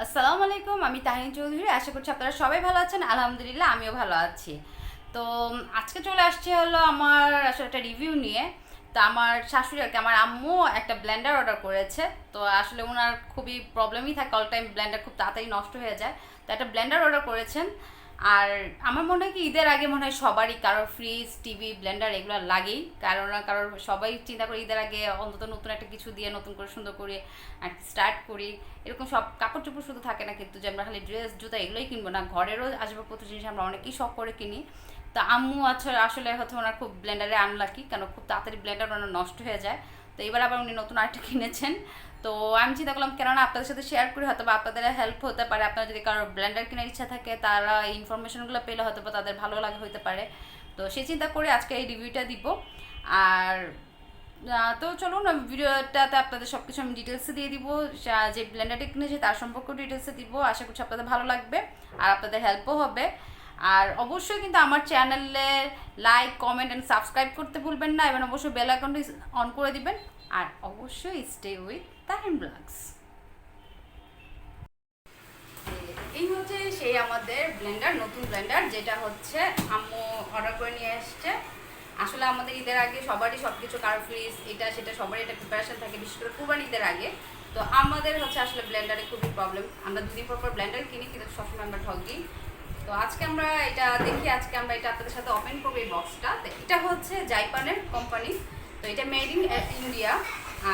আসসালামু আলাইকুম, আমি তাহিনী চৌধুরী। আশা করছি আপনারা সবাই ভালো আছেন। আলহামদুলিল্লাহ আমিও ভালো আছি। তো আজকে চলে আসছে হলো আমার আসলে একটা রিভিউ নিয়ে। তো আমার শাশুড়ি আর কি আমার আম্মু একটা ব্লেন্ডার অর্ডার করেছে। তো আসলে ওনার খুবই প্রবলেমই থাকে, অল টাইম ব্লেন্ডার খুব তাড়াতাড়ি নষ্ট হয়ে যায়। তো একটা ব্লেন্ডার অর্ডার করেছেন। আর আমার মনে হয় কি ঈদের আগে মনে হয় সবারই কারোর ফ্রিজ, টিভি, ব্লেন্ডার এগুলো লাগেই। কারণ না কারোর সবাই চিন্তা করে ঈদের আগে অন্তত নতুন একটা কিছু দিয়ে নতুন করে সুন্দর করে আর স্টার্ট করি। এরকম সব কাপড় চোপড় শুধু থাকে না কিন্তু যে আমরা খালি ড্রেস জুতা এগুলোই কিনবো না, ঘরেরও আসবাবপত্র জিনিস আমরা অনেকেই শখ করে কিনি। তো আম্মু আসলে হচ্ছে ওনার খুব ব্লেন্ডারে আনলাকি, কেন খুব তাড়াতাড়ি ব্লেন্ডার ওনার নষ্ট হয়ে যায়। তো এবার আবার উনি নতুন আরেকটা কিনেছেন। তো আমি চিন্তা করলাম কেননা আপনাদের সাথে শেয়ার করে হয়তো বা আপনাদের হেল্প হতে পারে। আপনারা যদি কারো ব্লেন্ডার কেনার ইচ্ছা থাকে তারা এই ইনফরমেশনগুলো পেলে হয়তো বা তাদের ভালো লাগে হতে পারে। তো সেই চিন্তা করে আজকে এই রিভিউটা দিব। আর তো চলুন ভিডিওটাতে আপনাদের সব কিছু আমি ডিটেলসে দিয়ে দিব। যে ব্লেন্ডারটা কিনেছি তার সম্পর্কে ডিটেলসে দিব। আশা করছি আপনাদের ভালো লাগবে আর আপনাদের হেল্পও হবে। আর অবশ্যই কিন্তু আমার চ্যানেলে লাইক, কমেন্ট অ্যান্ড সাবস্ক্রাইব করতে ভুলবেন না, এবং অবশ্যই বেল আইকনটা অন করে দিবেন। আর অবশ্যই স্টে উইথ তাহিন ব্লগস। এই হচ্ছে সেই আমাদের ব্লেন্ডার, নতুন ব্লেন্ডার, যেটা হচ্ছে আম্মু অর্ডার করে নিয়ে এসছে। আসলে আমাদের ঈদের আগে সবারই সব কিছু, কারো ফ্রিজ এটা সেটা সবারই একটা প্রিপারেশন থাকে, বিশেষ করে কুরবানি ঈদের আগে। তো আমাদের হচ্ছে আসলে ব্লেন্ডারে খুবই প্রবলেম। আমরা দুদিন পর পর ব্লেন্ডার কিনি কিন্তু সবসময় আমরা ঠকি। তো আজকে আমরা এটা দেখি, আজকে আমরা এটা আপনাদের সাথে ওপেন করবো এই বক্সটা। তো এটা হচ্ছে জাইপানের কোম্পানি। তো এটা মেড ইন ইন্ডিয়া।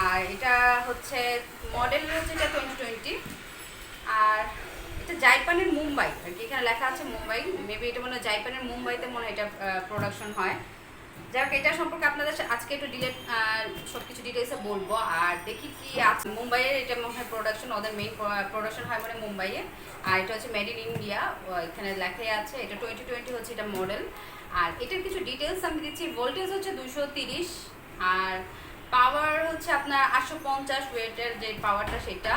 আর এটা হচ্ছে মডেল হচ্ছে এটা 2020। আর এটা জাইপানের মুম্বাই আর কি, এখানে লেখা আছে মুম্বাই। মেবি এটা মনে হয় জাইপানের মুম্বাইতে মনে হয় এটা প্রোডাকশন হয়। যাক, এটা সম্পর্কে আপনাদের আজকে একটু সব কিছু ডিটেলসে বলবো। আর দেখি কি আছে মুম্বাইয়ের, এটা মনে হয় প্রোডাকশন, ওদের মেইন প্রোডাকশন হয় মানে মুম্বাইয়ে। আর এটা হচ্ছে মেড ইন ইন্ডিয়া, এখানে লেখাই আছে। এটা 2020 হচ্ছে এটা মডেল। আর এটার কিছু ডিটেলস আমি দিচ্ছি। ভোল্টেজ হচ্ছে 230। আর পাওয়ার হচ্ছে আপনার 850 ওয়েটের যে পাওয়ারটা সেটা।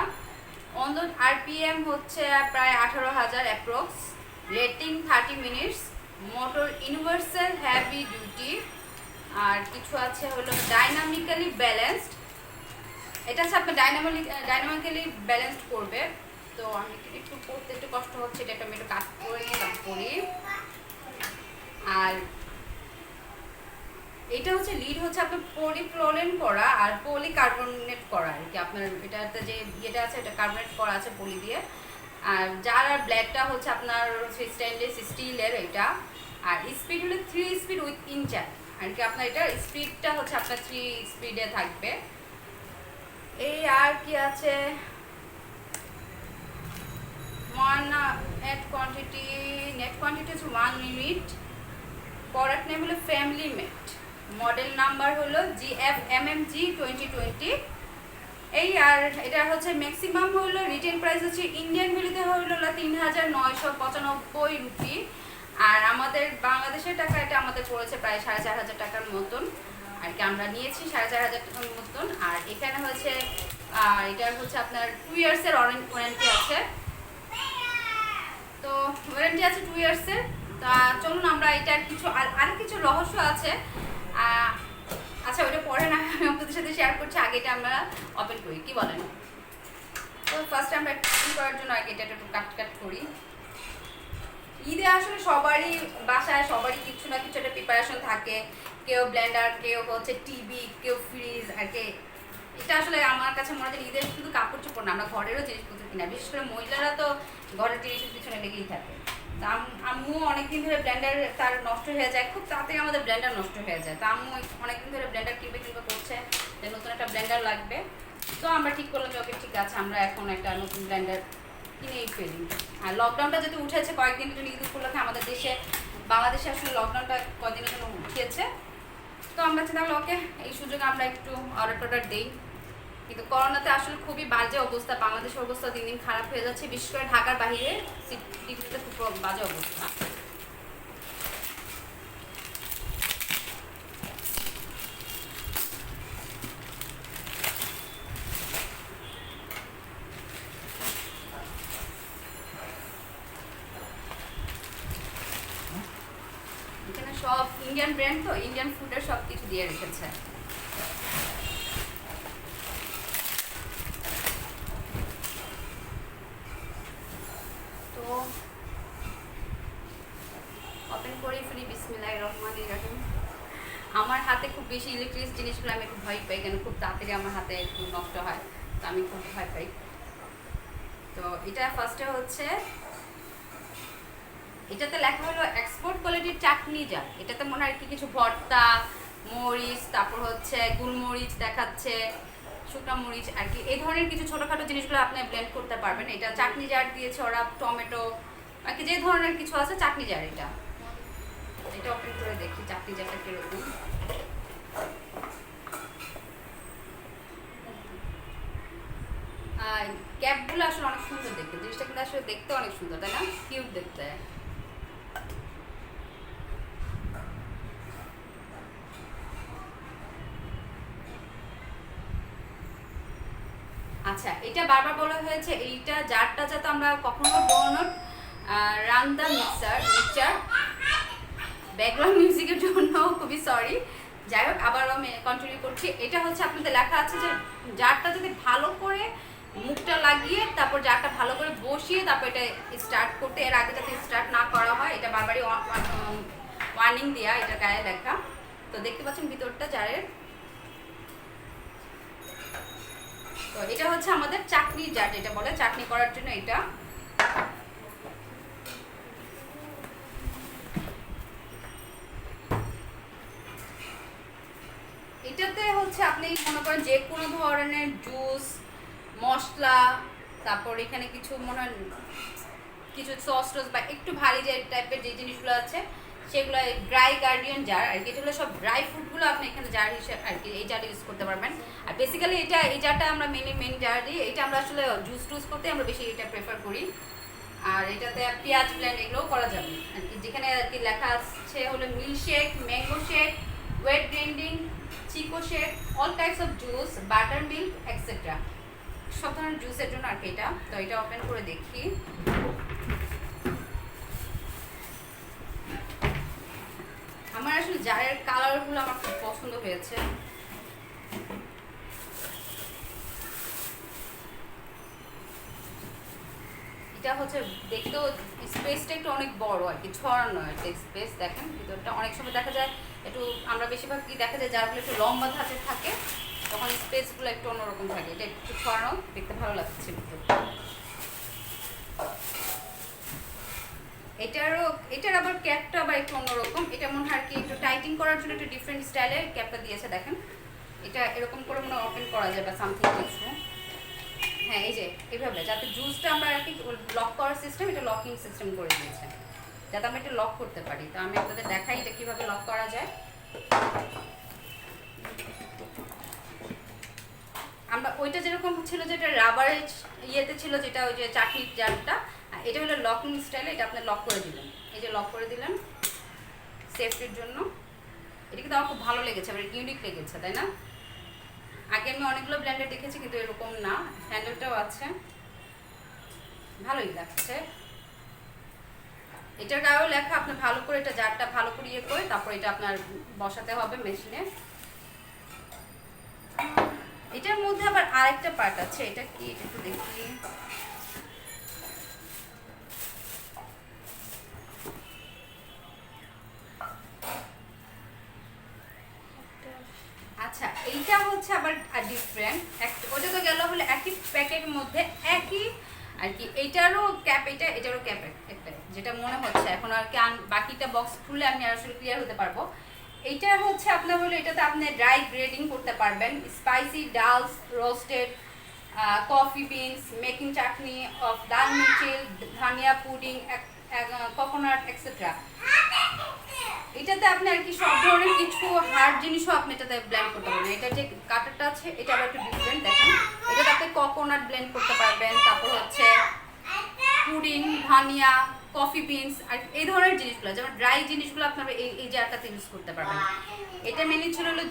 অন দ্য আরপিএম হচ্ছে প্রায় 18,000 approx. Rating 30 minutes. Motor universal heavy duty. আর কিছু আছে হলো ডাইনামিক্যালি ব্যালেন্সড। এটা হচ্ছে আপনার ডাইনামিক্যালি ব্যালেন্সড করবে। তো আমি একটু পড়তে একটু কষ্ট হচ্ছে, এটা আমি একটু কাজ করে নিয়ে তারপর পড়ি। আর এটা হচ্ছে লিড হচ্ছে আপনার পলিক্লোরিন করা আর পলিকার্বনেট করা আর কি। আপনার এটাতে যে ইয়েটা আছে এটা কার্বনেট করা আছে পলি দিয়ে। আর যার ব্ল্যাকটা হচ্ছে আপনার হচ্ছে স্টেনলেস স্টিলের এটা। আর স্পিড হলো 3 স্পিড উইথ ইঞ্চার আর কি। আপনার এটা স্পিডটা হচ্ছে আপনার 3 স্পিডে থাকবে। এই আর কি আছে, নেট কোয়ান্টিটি হচ্ছে 1 মিনিট। প্রোডাক্ট নেম হলো ফ্যামিলি মেট। মডেল নাম্বার হলো GFMMG 2020। এই আর এটা হচ্ছে ম্যাক্সিমাম হলো রিটেল প্রাইস হচ্ছে ইন্ডিয়ান ভ্যালুতে হলো 3,995 রুপি। আর আমাদের বাংলাদেশের টাকা এটা আমাদের পড়েছে প্রায় 4,500 টাকার মতন আর কি। আমরা নিয়েছি 4,500 টাকার মতন। আর এখানে হচ্ছে এটার হচ্ছে আপনার 2 ইয়ার্সের ওয়ারেন্টি আছে। তো ওয়ারেন্টি আছে 2 ইয়ার্সের। তা চলুন আমরা এটার কিছু আর কিছু রহস্য আছে। আচ্ছা ওটা পরে না আমি আপনাদের সাথে শেয়ার করছি, আগে এটা আমরা ওপেন করি, কি বলেন? তো ফার্স্ট আমরা ওপেন করার জন্য আগে এটা একটু কাট করি। ঈদে আসলে সবারই বাসায় সবারই কিছু না কিছু একটা প্রিপারেশন থাকে। কেউ ব্লেন্ডার, কেউ হচ্ছে টিভি, কেউ ফ্রিজ আর কি। এটা আসলে আমার কাছে মনে হয় ঈদের শুধু কাপড় চোপড় না, আমরা ঘরেরও জিনিসপত্র কিনা, বিশেষ করে মহিলারা তো ঘরের জিনিসের পিছনে লেগেই থাকে। আম্মু অনেকদিন ধরে ব্লেন্ডার তার নষ্ট হয়ে যায়, খুব তাড়াতাড়ি আমাদের ব্লেন্ডার নষ্ট হয়ে যায়। তো আম্মু অনেকদিন ধরে ব্লেন্ডার কিনবে করছে যে নতুন একটা ব্লেন্ডার লাগবে। তো আমরা ঠিক করলাম যে ওকে ঠিক আছে, আমরা এখন একটা নতুন ব্লেন্ডার কিনেই ফেলি। আর লকডাউনটা যদি উঠেছে কয়েকদিনের জন্য, ঈদ উপলক্ষে আমাদের দেশে বাংলাদেশে আসলে লকডাউনটা কয়েকদিনের জন্য উঠিয়েছে। তো আমরা চিন্তা করলাম ওকে এই সুযোগে আমরা একটু অর্ডার দিই। কিন্তু করোনাতে আসলে খুবই বাজে অবস্থা, বাংলাদেশের অবস্থা দিন দিন খারাপ হয়ে যাচ্ছে, বিশেষ করে ঢাকার বাইরে সিটিতে খুব বাজে অবস্থা। এখানে সব ইন্ডিয়ান ব্র্যান্ড, তো ইন্ডিয়ান ফুডের সব কিছু দিয়ে রেখেছে। রহমানির রহিম। আমার হাতে খুব বেশি ইলেকট্রিক জিনিসগুলো আমি একটু ভয় পাই, কেন খুব তাড়াতাড়ি আমার হাতে একটু নষ্ট হয়, তো আমি খুব ভয় পাই। তো এটা ফার্স্টে হচ্ছে, এটাতে লেখা হলো এক্সপোর্ট কোয়ালিটির চাটনি জার। এটাতে মনে হয় কি কিছু ভর্তা, মরিচ, তারপর হচ্ছে গুলমরিচ দেখাচ্ছে, শুকনো মরিচ আর কি, এই ধরনের কিছু ছোটোখাটো জিনিসগুলো আপনি ব্লেন্ড করতে পারবেন। এটা চাটনি জার দিয়েছে ওরা, টমেটো আর কি যে ধরনের কিছু আছে চাটনি জার। এটা ওপেন করে দেখি চাটনি জারটা কীরকম। ক্যাপগুলো আসলে অনেক সুন্দর দেখতে, জিনিসটা কিন্তু আসলে দেখতে অনেক সুন্দর, তাই না? কিউট দেখতে। আচ্ছা, এটা বারবার বলা হয়েছে এইটা জারটা যাতে আমরা কখনো ডোনট রান্দা মিক্সার ব্যাকগ্রাউন্ড মিউজিকের জন্য খুবই সরি। যাই হোক, আবার আমি কন্টিনিউ করছি। এটা হচ্ছে আপনাদের লেখা আছে যে জারটা যদি ভালো করে মুখটা লাগিয়ে তারপর জারটা ভালো করে বসিয়ে তারপর এটা স্টার্ট করতে, এর আগে যাতে স্টার্ট না করা হয়, এটা বারবারই ওয়ার্নিং দেওয়া, এটা গায়ে লেখা। তো দেখতে পাচ্ছেন ভিতরটা জারের। তো এটা হচ্ছে আমাদের চাটনি জার, যেটা বলে চাটনি করার জন্য এটা। এটাতে হচ্ছে আপনি মনে করেন যে কোনো ধরনের জুস, মশলা, তারপর এখানে কিছু মনে হয় কিছু সস টস বা একটু ভারী যে টাইপের যে জিনিসগুলো আছে সেগুলো, ড্রাই গার্ডিয়ান জার আর কি, এগুলো সব ড্রাই ফ্রুটগুলো আপনি এখানে জার হিসেবে আর কি এই জার ইউজ করতে পারবেন। আর বেসিক্যালি এই জারটা আমরা মেন জার দিই, এটা আমরা আসলে জুস টুস করতে আমরা বেশি এটা প্রেফার করি। আর এটাতে পেঁয়াজ ব্লেন্ড এগুলোও করা যাবে আর কি, যেখানে আর কি লেখা আছে হলো milkshake, mango shake, wet grinding, chikoo shake, all types of juice, buttermilk etcetera, সব ধরনের জুসের জন্য আর কি এটা। তো এটা ওপেন করে দেখি। আমার আসলে জারের কালারগুলো আমার খুব পছন্দ হয়েছে। এটা হচ্ছে দেখতেও স্পেসটা একটু অনেক বড় আর কি, ছড়ানো একটা স্পেস। দেখেন ভিতরটা অনেক সময় দেখা যায় একটু, আমরা বেশিরভাগ কি দেখা যায় যারগুলো একটু লম্বা ধাঁচে থাকে তখন স্পেসগুলো একটু অন্যরকম থাকে, এটা একটু ছড়ানো, দেখতে ভালো লাগছে ভিতরটা। এটার আবার ক্যাপটা আবার একটু অন্যরকম, এটা মনে হয় আর কি একটু টাইটিং করার জন্য একটু ডিফারেন্ট স্টাইলের ক্যাপটা দিয়েছে। দেখেন এটা এরকম করে মনে ওপেন করা যায় বা সামথিং কিছু। হ্যাঁ, এই যে এইভাবে যাতে জুসটা আমরা আর কি লক করার সিস্টেম, এটা লকিং সিস্টেম করে দিয়েছে যাতে আমরা এটা লক করতে পারি। তো আমি আপনাদের দেখাই এটা কিভাবে লক করা যায়। আমরা ওইটা যেরকম ছিল যেটা রাবারের ইয়েতে ছিল, যেটা ওই যে চাটনির জারটা, এটা হলো লকিং স্টাইলে, এটা আপনি লক করে দিলেন, এই যে লক করে দিলেন সেফটির জন্য। এটা কিন্তু আমার খুব ভালো লেগেছে, আমার ইউনিক লেগেছে, তাই না? আগে আমি অনেকগুলো ব্র্যান্ডের দেখেছি কিন্তু এরকম না, হ্যান্ডেলটাও আছে, ভালোই লাগছে। এটার গায়েও লেখা, আপনি ভালো করে এটা জারটা ভালো করে ইয়ে করে তারপর এটা আপনার বসাতে হবে মেশিনে। এটার মধ্যে আবার আরেকটা পার্ট আছে, এটা কি এটা একটু দেখি। আচ্ছা, এইটা হচ্ছে আবার ডিফারেন্ট, ওটা তো গেল হলো একই প্যাকেটের মধ্যে একই আর কি। এইটারও ক্যাপ, এটারও ক্যাপ একটা, যেটা মনে হচ্ছে এখন আর কি বাকিটা বক্স খুললে আমি আসলে ক্লিয়ার হতে পারবো। এইটা হচ্ছে আপনার হলো, এটাতে আপনি ড্রাই গ্রেডিং করতে পারবেন, spicy dals, roasted coffee beans, making chutney of dal মিচিল, ধনিয়া পুডিং, কোকোনাট এক্সেট্রা। এটাতে আপনি আর কি সব ধরনের কিছু হার্ড জিনিসও আপনি এটাতে ব্লেন্ড করতে পারবেন। এটা যে কাটারটা আছে এটা আবার একটু ডিফারেন্ট, দেখেন এটাতে আপনি কোকোনাট ব্লেন্ড করতে পারবেন, তারপর হচ্ছে পুডিং, ধনিয়া, কফি বিনস আর এই ধরনের জিনিসগুলো, যেমন ড্রাই জিনিসগুলো আপনারা এই জারটাতে ইউজ করতে পারবেন। এটা মেনলি ছিল হলো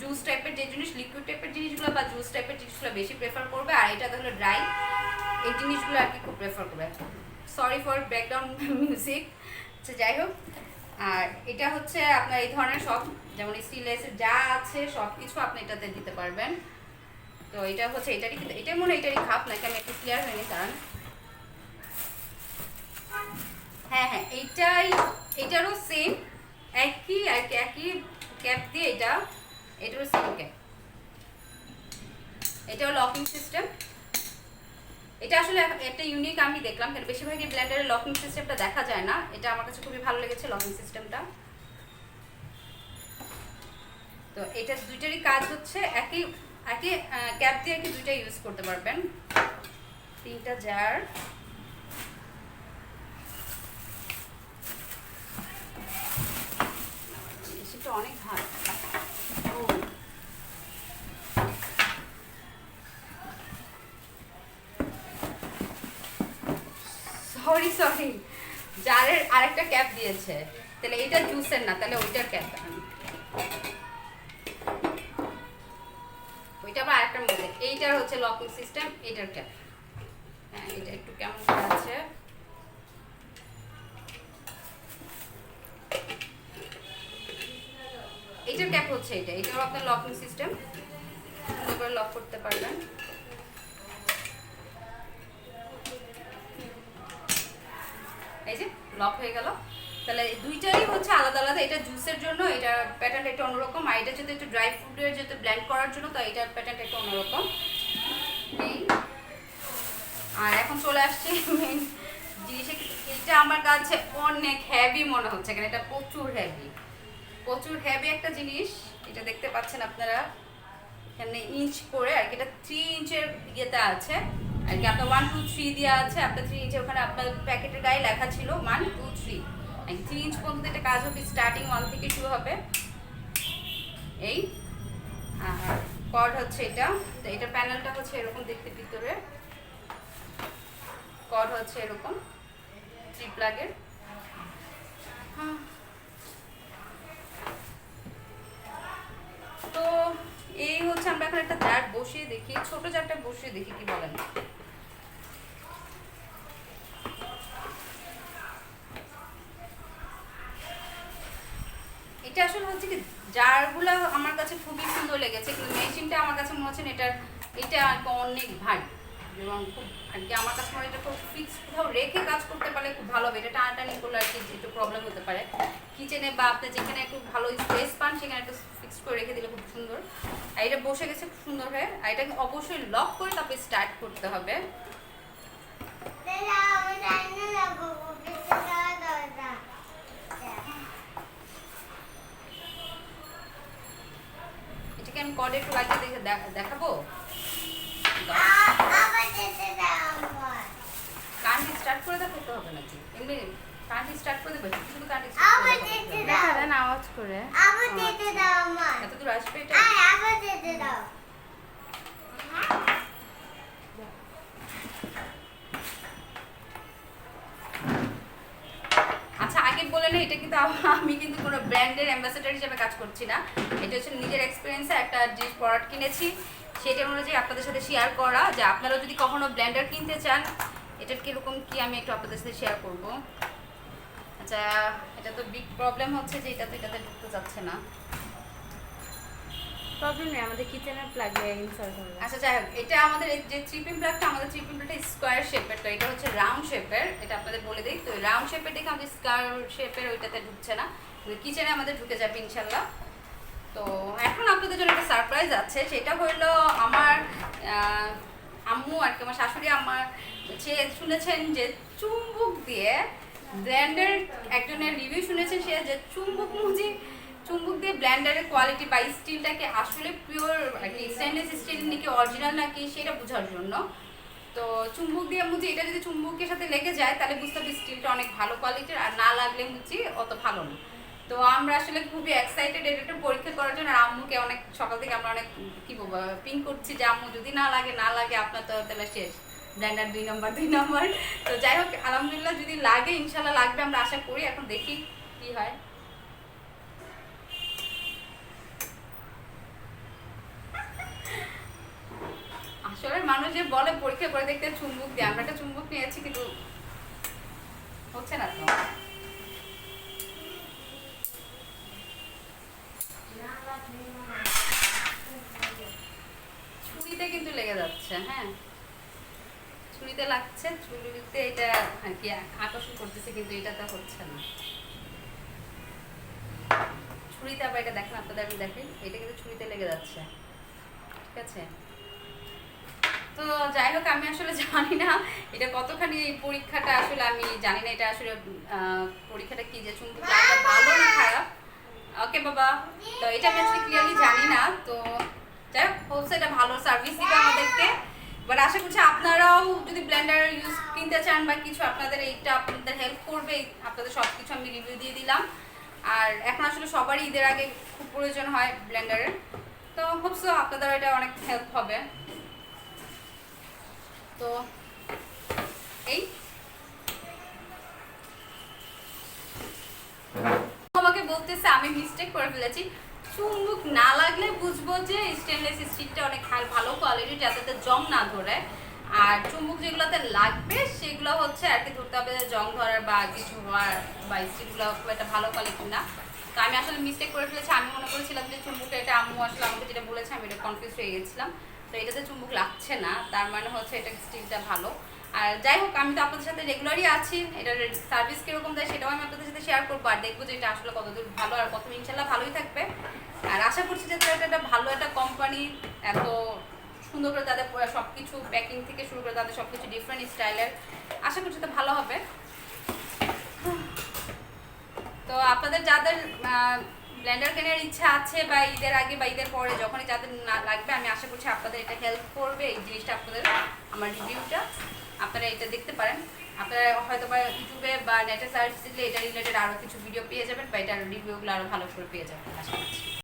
জুস টাইপের যে জিনিস, লিকুইড টাইপের জিনিসগুলো বা জুস টাইপের জিনিসগুলো বেশি প্রেফার করবে, আর এটা হলো ড্রাই এই জিনিসগুলো আর কি খুব প্রেফার করবে। Sorry for background music. আচ্ছা, যাই হোক, আর এটা হচ্ছে আপনার এই ধরনের সব যেমন স্টিলের যা আছে সব কিছু আপনি এটাতে দিতে পারবেন। তো এটা হচ্ছে এটারই, এটা মনে হয় এটারই খাপ নাকি, আমি একটু ক্লিয়ার হয়নি কারণ। হ্যাঁ, এইটারও সেম একই আর কি, একই ক্যাপ দিয়ে এটাও সেম ক্যাপ। এটাও লকিং সিস্টেম। এটা আসলে একটা ইউনিক আমি দেখলাম, কারণ বেশিরভাগই ব্লেন্ডারের লকিং সিস্টেমটা দেখা যায় না। এটা আমার কাছে খুবই ভালো লেগেছে লকিং সিস্টেমটা। তো এটা দুইটারই কাজ হচ্ছে একই একই ক্যাপ দিয়ে কি দুইটা ইউজ করতে পারবেন। 3টা জার। সেটা অনেক ভালো। সরি জারের আরেকটা ক্যাপ দিয়েছে, তাহলে এটা জুসের না, তাহলে ওইটার ক্যাপ। ওইটা আবার আরেকটার মধ্যে। এইটার হচ্ছে লকিং সিস্টেম, এইটার ক্যাপ। হ্যাঁ, এটা একটু কেমন আছে। এইটার ক্যাপ হচ্ছে এটাও আপনার লকিং সিস্টেম, সুন্দর করে লক করতে পারবেন। এই যে লক হয়ে গেল। তাহলে দুইটাই হচ্ছে আলাদা আলাদা। এটা জুসের জন্য এটার প্যাটার্নটা একটু অন্যরকম, আর এটা যদি একটু ড্রাই ফ্রুটের যেহেতু ব্লেন্ড করার জন্য, তো এটার প্যাটার্নটা একটু অন্যরকম। এই আর এখন চলে আসছে মেন জিনিসে। এটা আমার কাছে অনেক হেভি মনে হচ্ছে, কারণ এটা প্রচুর হেভি একটা জিনিস। এটা দেখতে পাচ্ছেন আপনারা এখানে ইঞ্চ করে আর কি, এটা 3 ইঞ্চের ইয়েতে আছে আর কি। আপনার 1 2 3 দেওয়া আছে, আপনার 3 ইঞ্চে ওখানে আপনার প্যাকেটের গায়ে লেখা ছিল 1 2 3। 3 ইঞ্চ পর্যন্ত এটা কাজ হবে, স্টার্টিং 1 থেকে শুরু হবে। এই আর কর্ড হচ্ছে এটা। তো এটা প্যানেলটা হচ্ছে এরকম দেখতে, ভিতরে কর্ড হচ্ছে এরকম 3 প্লাগের। তো এই হচ্ছে, আমরা এখন একটা জার বসিয়ে দেখি, ছোট জারটা বসিয়ে দেখি কি বলেন। এটা আসলে হচ্ছে কি, জারগুলো আমার কাছে খুবই সুন্দর লেগেছে, কিন্তু মেশিনটা আমার কাছে মনে হচ্ছে এটা অনেক ভারী এবং খুব আর কি। আমার কাছে মনে হয় এটা খুব ফিক্স কোথাও রেখে কাজ করতে পারলে খুব ভালো হবে। এটা টানাটানি করলে আর কি একটু প্রবলেম হতে পারে কিচেনে, বা আপনি যেখানে একটু ভালো স্পেস পান সেখানে একটু ফিক্স করে রেখে দিলে খুব সুন্দর। আর এটা বসে গেছে খুব সুন্দর হয়ে। আর এটাকে অবশ্যই লক করে তারপরে স্টার্ট করতে হবে। এটাকে আমি কর্ডে একটু লাগিয়ে দেখে দেখাবো। কারেন্ট স্টার্ট করে দেখাতে হবে নাকি? এমনি কারেন্ট স্টার্ট করে দেবে, শুধু কারেন্ট স্টার্ট করে দেখা দেন আওয়াজ করে। এত দূর আসবে এটা? আচ্ছা, আগে বলে না, এটা কিন্তু আমি কিন্তু কোনো ব্র্যান্ডের অ্যাম্বাসেডর হিসেবে কাজ করছি না। এটা হচ্ছে নিজের এক্সপিরিয়েন্সে একটা জিনিস প্রোডাক্ট কিনেছি, সেটা অনুযায়ী আপনাদের সাথে শেয়ার করা, যে আপনারা যদি কখনো ব্লেন্ডার কিনতে চান এটার কীরকম কি আমি একটু আপনাদের সাথে শেয়ার করব। আচ্ছা, এটা তো বিগ প্রবলেম হচ্ছে যে এটাতে ঢুকতে যাচ্ছে না। প্রবলেম নেই, আমাদের কিচেনের প্লাগ ইনসার্ট হবে। আচ্ছা, যাই হোক, এটা আমাদের যে 3 পিন প্লাগটা, আমাদের 3 পিন প্লাগটা স্কোয়ার শেপের, তো এটা হচ্ছে রাউন্ড শেপের। এটা আপনাদের বলে দিই, তো রাউন্ড শেপের দেখে আমাদের স্কোয়ার শেপের ওইটাতে ঢুকছে না, কিচেনে আমাদের ঢুকে যাবে ইনশাল্লাহ। তো এখন আপনাদের জন্য একটা সারপ্রাইজ আছে, সেটা হলো আমার আম্মু আর কি, আমার শাশুড়ি আমার শুনেছেন যে চুম্বক দিয়ে ব্লেন্ডার, একজনের রিভিউ শুনেছেন সে, যে চুম্বক দিয়ে ব্লেন্ডারের কোয়ালিটি বা স্টিলটাকে আসলে পিওর আর কি স্টেনলেস স্টিল নাকি অরিজিনাল নাকি সেটা বোঝার জন্য। তো চুম্বক দিয়ে মুজি, এটা যদি চুম্বকের সাথে লেগে যায় তাহলে বুঝতে হবে স্টিলটা অনেক ভালো কোয়ালিটির, আর না লাগলে মুজি অত ভালো না। তো আমরা আসলে খুবই এক্সাইটেড এটা পরীক্ষা করার জন্য। আর আম্মুকে অনেক সকাল থেকে আমরা অনেক কি বলবো পিং করছি যে আম্মু যদি না লাগে আপনার তো তাহলে শেষ, ব্লেন্ডার 2 নম্বর। তো যাই হোক, আলহামদুলিল্লাহ যদি লাগে, ইনশাল্লাহ লাগবে আমরা আশা করি। এখন দেখি কি হয়। আসলে মানুষ যে বলে পরীক্ষা করে দেখতে চুম্বক দিয়ে, আমরা একটা চুম্বক নিয়েছি কিন্তু হচ্ছে না তো। ছুরিতে কিন্তু লেগে যাচ্ছে। হ্যাঁ, ছুরিতে লাগছে, ছুরিতে এটা আর কি আকর্ষণ করতেছে, কিন্তু এটা তো হচ্ছে না। ছুরিতে আবার এটা দেখেন, আপনাদের আমি দেখি, এটা কিন্তু ছুরিতে লেগে যাচ্ছে, ঠিক আছে। তো যাই হোক, আমি আসলে জানি না এটা কতখানি এই পরীক্ষাটা, আসলে আমি জানি না এটা আসলে পরীক্ষাটা কি, যে চুম্বক লাগলে ভালো না খারাপ। ওকে বাবা, তো এটা আমি আসলে ক্লিয়ারলি জানি না। তো যাই হোক, হোপস এটা ভালো সার্ভিস দিবে আমাদেরকে। বাট আশা করছি আপনারাও যদি ব্লেন্ডার ইউজ কিনতে চান বা কিছু, আপনাদের এইটা আপনাদের হেল্প করবে। আপনাদের সব কিছু আমি রিভিউ দিয়ে দিলাম। আর এখন আসলে সবারই ঈদের আগে খুব প্রয়োজন হয় ব্লেন্ডারের, তো হোপস আপনাদের এটা অনেক হেল্প হবে। তো এই আমাকে বলতেছে আমি মিস্টেক করে ফেলেছি, চুম্বক না লাগলে বুঝবো যে স্টেনলেস স্টিলটা অনেক ভালো কোয়ালিটি, যাতে জং না ধরে। আর চুম্বক যেগুলোতে লাগবে সেগুলো হচ্ছে আর কি ধরতে হবে জং ধরার বা কিছু হওয়ার, বা স্টিলগুলো খুব একটা ভালো কোয়ালিটি না। তো আমি আসলে মিস্টেক করে ফেলেছি, আমি মনে করেছিলাম যে চুম্বকটা, এটা আম্মু আসলে আমাকে যেটা বলেছে আমি এটা কনফিউজ হয়ে গেছিলাম। তো এটাতে চুম্বক লাগছে না, তার মানে হচ্ছে এটা স্টিলটা ভালো। আর যাই হোক, আমি তো আপনাদের সাথে রেগুলারই আছি, এটার সার্ভিস কীরকম দেয় সেটাও আমি আপনাদের সাথে শেয়ার করবো, আর দেখবো যে এটা আসলে কতদূর ভালো, আর কত ইনশাল্লাহ ভালোই থাকবে। আর আশা করছি যে এটা একটা ভালো একটা কোম্পানি, এত সুন্দর করে তাদের সব কিছু প্যাকিং থেকে শুরু করে তাদের সব কিছু ডিফারেন্ট স্টাইলের, আশা করছি তো ভালো হবে। তো আপনাদের যাদের ব্লেন্ডার কেনার ইচ্ছা আছে বা ঈদের আগে বা ঈদের পরে যখনই যাদের না লাগবে, আমি আশা করছি আপনাদের এটা হেল্প করবে এই জিনিসটা, আপনাদের আমার রিভিউটা আপনারা এটা দেখতে পারেন। আপনারা হয়তো বা ইউটিউবে বা নেটে সার্চ দিলে এটা রিলেটেড আরও কিছু ভিডিও পেয়ে যাবেন, বা এটার রিভিউগুলো আরও ভালো করে পেয়ে যাবেন আশা করছি।